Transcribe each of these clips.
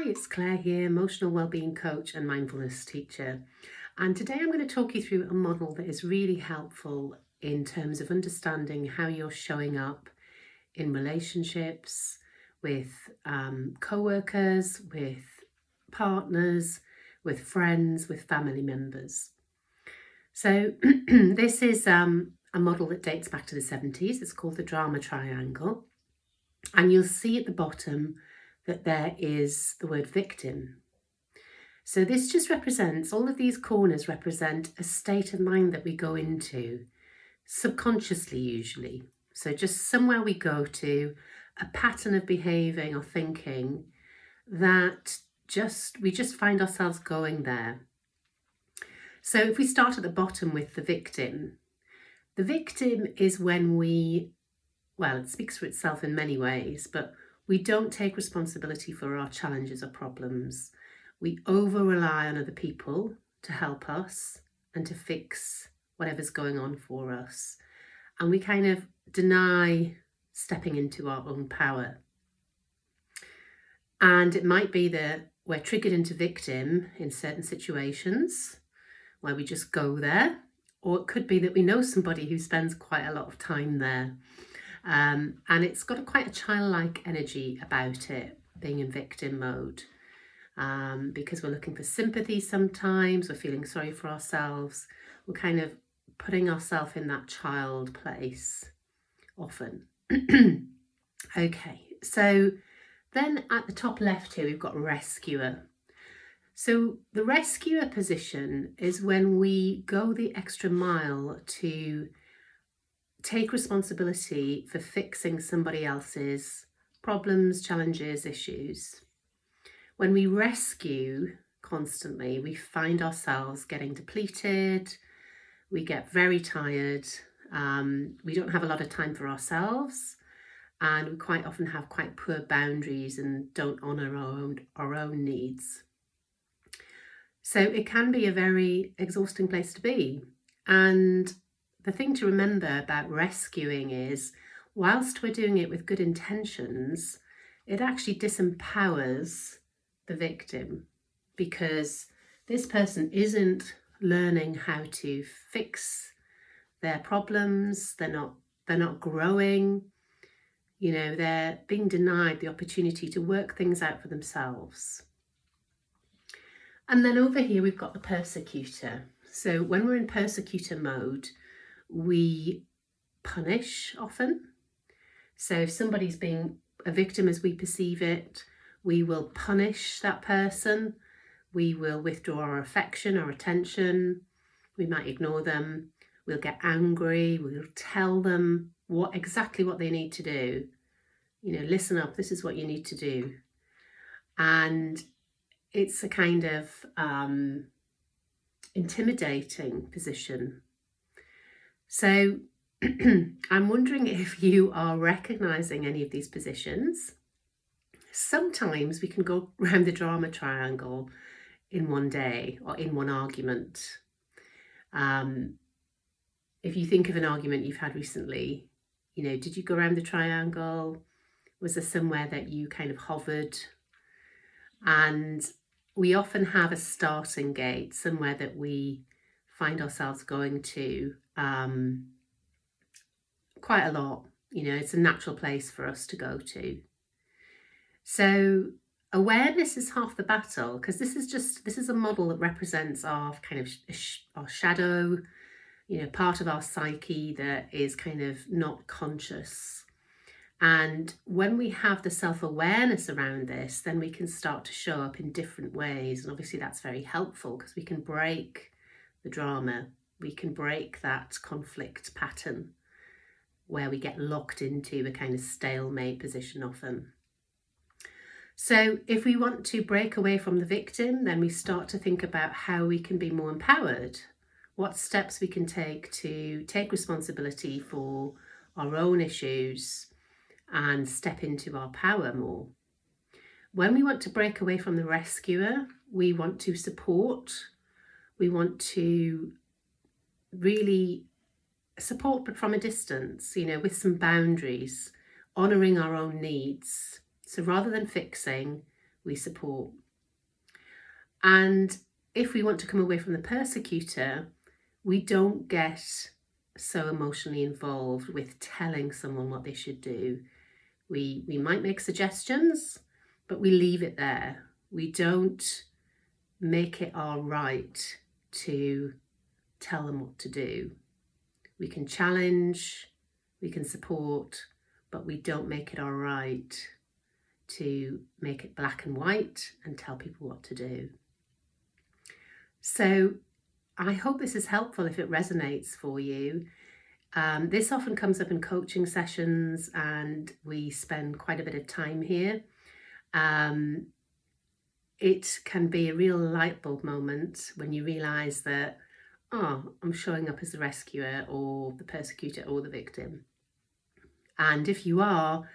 Hi, it's Claire here, emotional wellbeing coach and mindfulness teacher. And today I'm going to talk you through a model that is really helpful in terms of understanding how you're showing up in relationships with co-workers, with partners, with friends, with family members. So this is a model that dates back to the 70s. It's called the drama triangle. And you'll see at the bottom that there is the word victim. So this just represents, all of these corners represent a state of mind that we go into, subconsciously usually. So just somewhere we go to, a pattern of behaving or thinking that we just find ourselves going there. So if we start at the bottom with the victim is when it speaks for itself in many ways, but we don't take responsibility for our challenges or problems. We over-rely on other people to help us and to fix whatever's going on for us. And we kind of deny stepping into our own power. And it might be that we're triggered into victim in certain situations where we just go there, or it could be that we know somebody who spends quite a lot of time there. And it's got quite a childlike energy about it, being in victim mode, because we're looking for sympathy sometimes, we're feeling sorry for ourselves, we're kind of putting ourselves in that child place often. Okay, so then at the top left here, we've got rescuer. So the rescuer position is when we go the extra mile to take responsibility for fixing somebody else's problems, challenges, issues. When we rescue constantly, we find ourselves getting depleted, we get very tired, we don't have a lot of time for ourselves, and we quite often have quite poor boundaries and don't honour our own needs. So it can be a very exhausting place to be. And the thing to remember about rescuing is, whilst we're doing it with good intentions, it actually disempowers the victim, because this person isn't learning how to fix their problems. They're not growing. They're being denied the opportunity to work things out for themselves. And then over here, we've got the persecutor. So when we're in persecutor mode, we punish often. So if somebody's being a victim as we perceive it, we will punish that person. We will withdraw our affection, our attention. We might ignore them. We'll get angry. We'll tell them exactly what they need to do. Listen up, this is what you need to do. And it's a kind of intimidating position. So I'm wondering if you are recognizing any of these positions. Sometimes we can go around the drama triangle in one day or in one argument. If you think of an argument you've had recently, did you go around the triangle? Was there somewhere that you kind of hovered? And we often have a starting gate, somewhere that we find ourselves going to quite a lot. It's a natural place for us to go to. So awareness is half the battle, because this is a model that represents our kind of our shadow, part of our psyche that is kind of not conscious. And when we have the self-awareness around this, then we can start to show up in different ways. And obviously that's very helpful, because we can break the drama. We can break that conflict pattern where we get locked into a kind of stalemate position often. So if we want to break away from the victim, then we start to think about how we can be more empowered, what steps we can take to take responsibility for our own issues and step into our power more. When we want to break away from the rescuer, we want to support, we want to really support, but from a distance, with some boundaries, honouring our own needs. So rather than fixing, we support. And if we want to come away from the persecutor, we don't get so emotionally involved with telling someone what they should do. We might make suggestions, but we leave it there. We don't make it our right to tell them what to do. We can challenge, we can support, but we don't make it our right to make it black and white and tell people what to do. So I hope this is helpful if it resonates for you. This often comes up in coaching sessions, and we spend quite a bit of time here. It can be a real light bulb moment when you realise that, oh, I'm showing up as the rescuer or the persecutor or the victim. And if you are,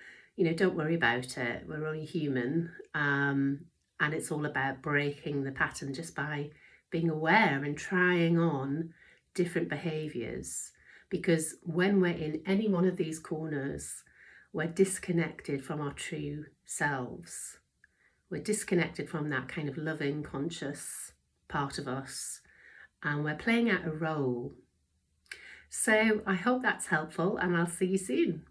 don't worry about it. We're only human. And it's all about breaking the pattern just by being aware and trying on different behaviours. Because when we're in any one of these corners, we're disconnected from our true selves. We're disconnected from that kind of loving, conscious part of us, and we're playing out a role. So I hope that's helpful, and I'll see you soon.